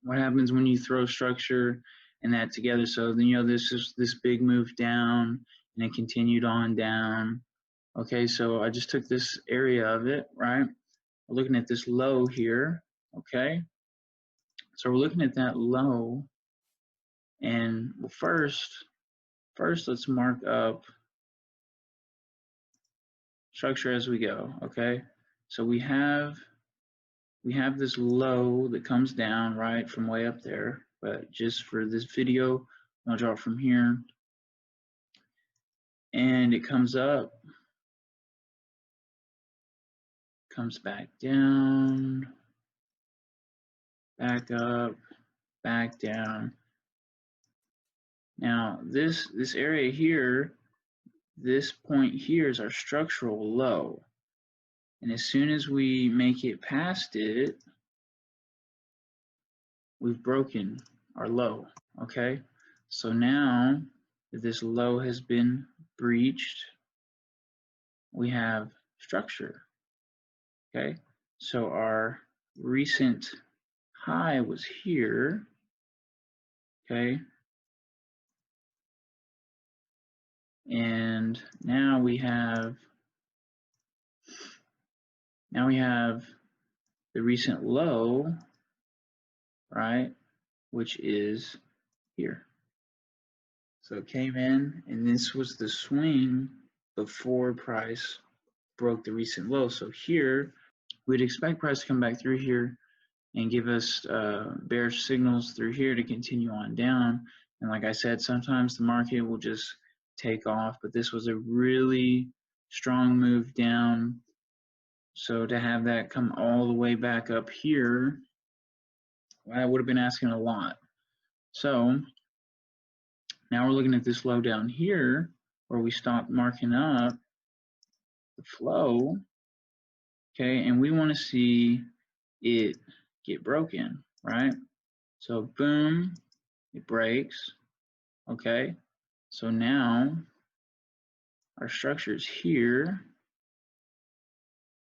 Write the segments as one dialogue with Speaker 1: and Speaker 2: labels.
Speaker 1: what happens when you throw structure and that together. So then, this is this big move down and it continued on down. Okay, so I just took this area of it, right? We're looking at this low here, okay? So we're looking at that low, and well, first let's mark up structure as we go, okay? So we have this low that comes down, right, from way up there, but just for this video, I'll draw it from here, and it comes up, comes back down, back up, back down. Now this area here, this point here is our structural low, and as soon as we make it past it, we've broken our low. Okay, so now that this low has been breached, we have structure. Okay, so our recent high was here. Okay, and now we have the recent low, right, which is here. So it came in, and this was the swing before price broke the recent low. So here we'd expect price to come back through here and give us bearish signals through here to continue on down. And like I said, sometimes the market will just take off, but this was a really strong move down. So to have that come all the way back up here, well, I would have been asking a lot. So now we're looking at this low down here where we stopped marking up the flow, okay, and we want to see it get broken, right? So boom, it breaks, okay? So now our structure is here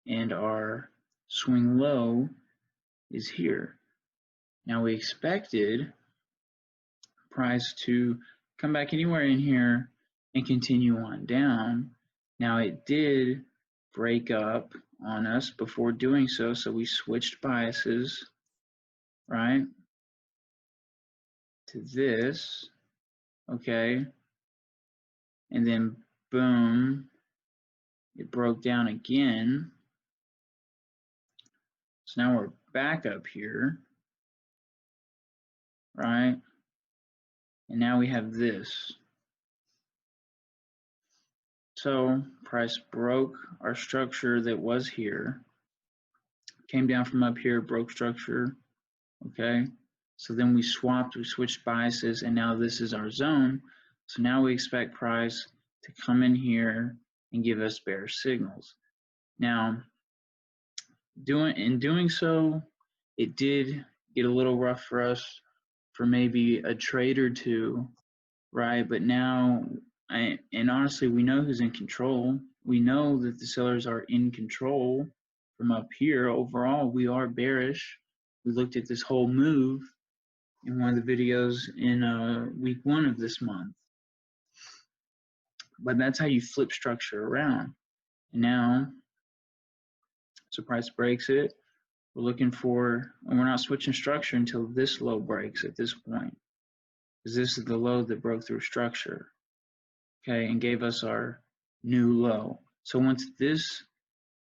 Speaker 1: and our swing low is here. Now we expected price to come back anywhere in here and continue on down. Now it did break up on us before doing so, so we switched biases, right, to this, okay, and then boom, it broke down again. So now we're back up here, right, and now we have this. So price broke our structure that was here, came down from up here, broke structure, okay? So then we switched biases, and now this is our zone. So now we expect price to come in here and give us bearish signals. Now, in doing so, it did get a little rough for us for maybe a trade or two, right? But now, and honestly, we know who's in control. We know that the sellers are in control from up here. Overall, we are bearish. We looked at this whole move in one of the videos in week 1 of this month. But that's how you flip structure around. And now, so price breaks it. We're looking for, and we're not switching structure until this low breaks at this point, because this is the low that broke through structure, okay, and gave us our new low. So once this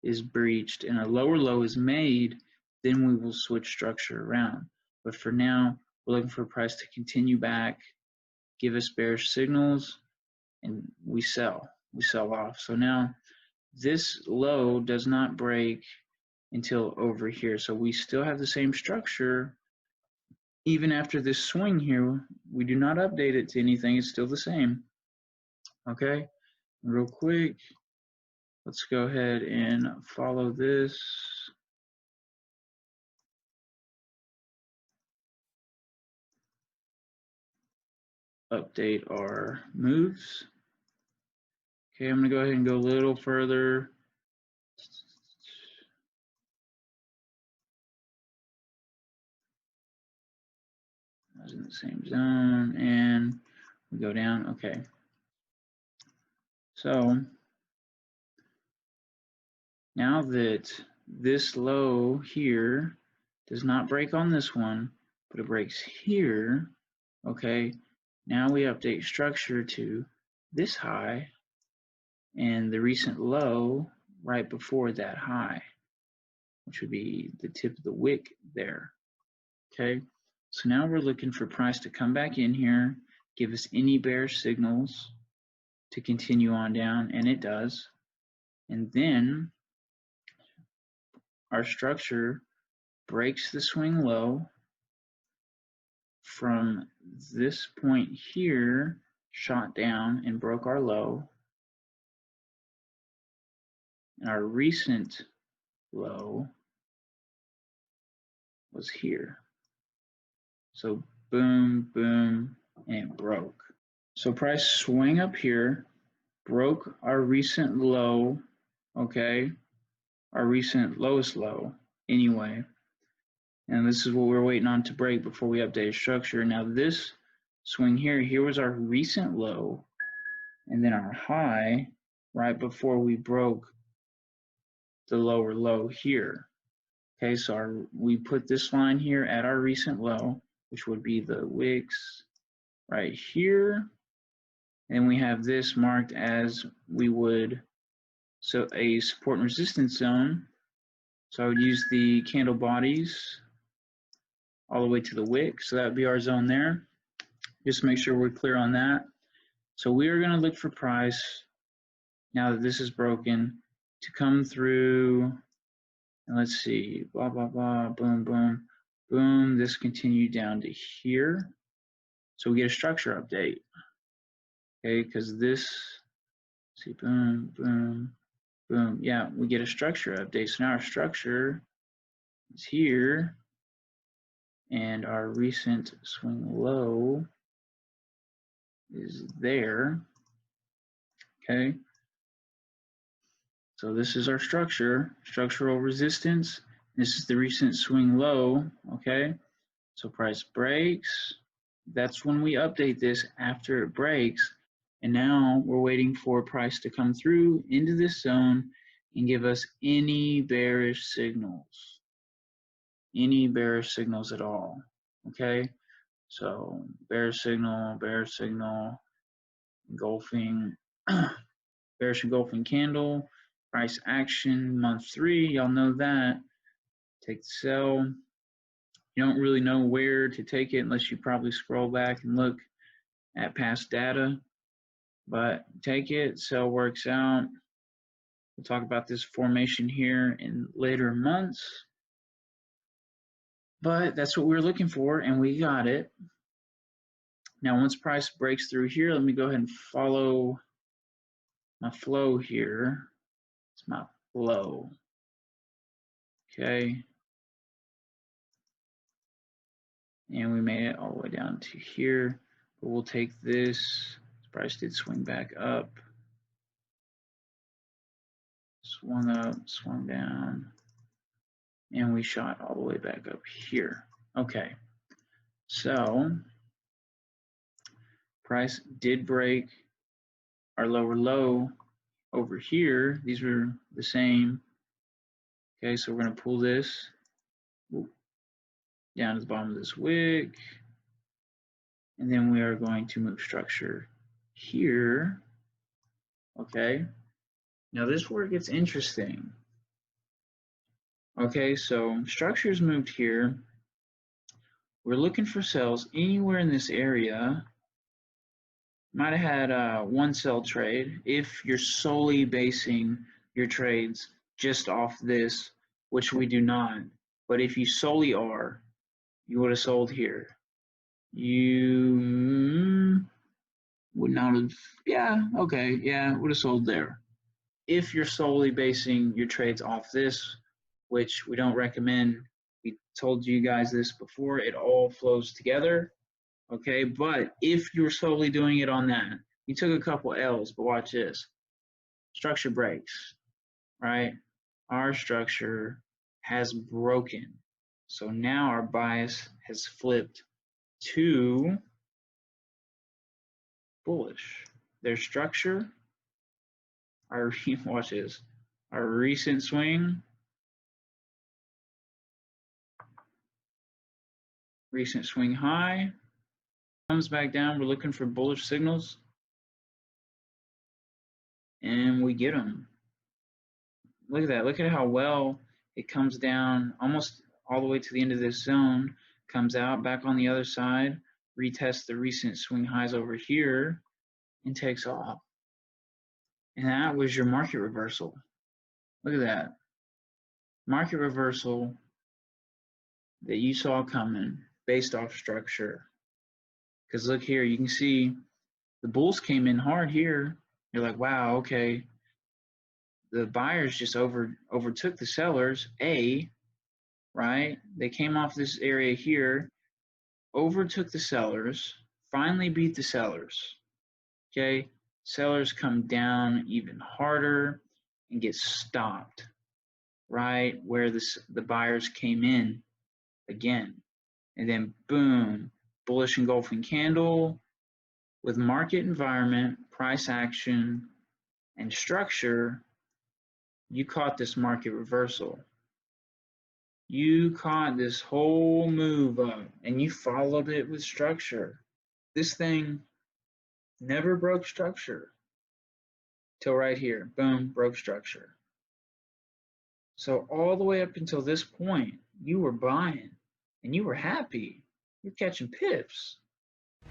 Speaker 1: is breached and a lower low is made, then we will switch structure around. But for now, we're looking for price to continue back, give us bearish signals, and we sell off. So now this low does not break until over here. So we still have the same structure. Even after this swing here, we do not update it to anything. It's still the same. Okay, real quick, let's go ahead and follow this. Update our moves. Okay, I'm gonna go ahead and go a little further. was in the same zone, and we go down. Okay. So now that this low here does not break on this one, but it breaks here, okay, now we update structure to this high and the recent low right before that high, which would be the tip of the wick there. Okay, so now we're looking for price to come back in here, give us any bearish signals to continue on down, and it does. And then our structure breaks the swing low from this point here, shot down and broke our low. And our recent low was here. So boom, boom, and it broke. So price swing up here, broke our recent low, okay, our recent lowest low anyway. And this is what we're waiting on to break before we update structure. Now this swing here was our recent low, and then our high right before we broke the lower low here. Okay, so we put this line here at our recent low, which would be the wicks right here. And we have this marked as we would, so a support and resistance zone. So I would use the candle bodies all the way to the wick. So that would be our zone there. Just make sure we're clear on that. So we are going to look for price, now that this is broken, to come through. And let's see, blah, blah, blah, boom, boom, boom. This continued down to here. So we get a structure update. Okay, because this, see, boom, boom, boom. Yeah, we get a structure update. So now our structure is here, and our recent swing low is there. Okay, so this is our structure, structural resistance. This is the recent swing low. Okay, so price breaks. That's when we update this after it breaks. And now we're waiting for price to come through into this zone and give us any bearish signals. Any bearish signals at all. Okay, so bearish signal, engulfing, bearish engulfing candle, price action, month 3, y'all know that. Take the sell. You don't really know where to take it unless you probably scroll back and look at past data, but take it, sell works out. We'll talk about this formation here in later months, but that's what we were looking for, and we got it. Now, once price breaks through here, let me go ahead and follow my flow here. It's my flow. Okay. And we made it all the way down to here. But we'll take this. Price did swing back up. Swung up, swung down. And we shot all the way back up here. Okay. So price did break our lower low over here. These were the same. Okay, so we're going to pull this down to the bottom of this wick. And then we are going to move structure here. Okay. Now this is where it gets interesting. Okay, so structure's moved here. We're looking for sells anywhere in this area. Might have had one sell trade if you're solely basing your trades just off this, which we do not. But if you solely are, you would have sold here. You would not have, yeah, okay, yeah, would have sold there. If you're solely basing your trades off this, which we don't recommend, we told you guys this before, it all flows together, okay? But if you're solely doing it on that, you took a couple L's, but watch this. Structure breaks, right? Our structure has broken. So now our bias has flipped to bullish. Their structure, watch this, our recent swing, high, comes back down. We're looking for bullish signals, and we get them. Look at that. Look at how well it comes down almost all the way to the end of this zone, comes out back on the other side, retests the recent swing highs over here, and takes off. And that was your market reversal. Look at that. Market reversal that you saw coming based off structure. Because look here, you can see the bulls came in hard here. You're like, wow, okay. The buyers just overtook the sellers, right? They came off this area here, overtook the sellers, finally beat the sellers. Okay, sellers come down even harder and get stopped right where the buyers came in again. And then boom, bullish engulfing candle with market environment, price action, and structure. You caught this market reversal. You caught this whole move up and you followed it with structure. This thing never broke structure till right here. Boom, broke structure. So all the way up until this point, you were buying and you were happy. You're catching pips.